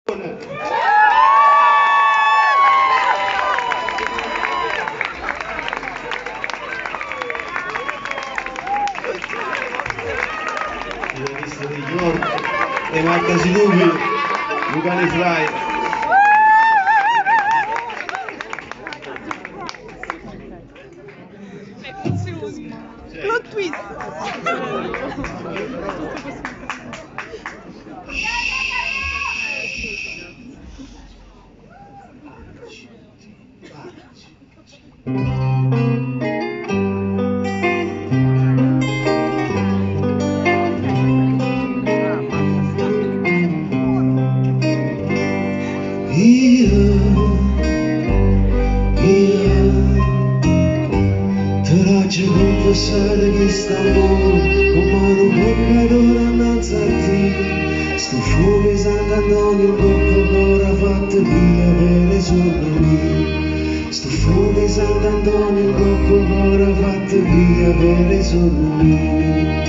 Pianista di York e Marta Sinubi, Lucani Fly. Plot twist. C'è confessare che st'amore con mano peccatore innanzi a te. Sto fuoco Sant'Antonio il corpo che ora fatto via per i sonni. Sto fuoco Sant'Antonio il corpo che ora fatto via per i sonni.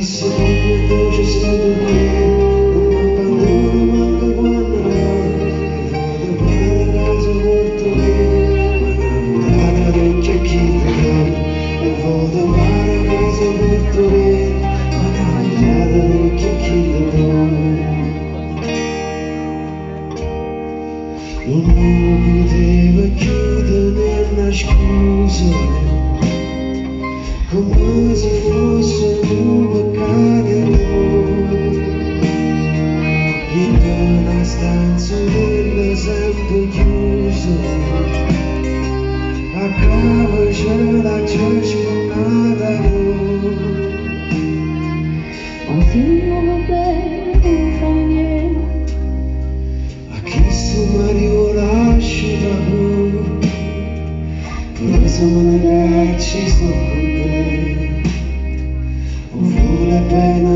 Se come dolce stato qui, non mi abbandono manco quando e vado per casa porto ma innamorata d'occhio chi ti chiama e vado per casa porto ma innamorata d'occhio chi ti chiama. Non poteva chiudere una scusa come se fosse un peccato in una stanza della sempre chiusa a capo c'è la giornata continuo bene non fa niente a chi su Mario lascia da voi però siamo ragazzi sto con te non vuole pena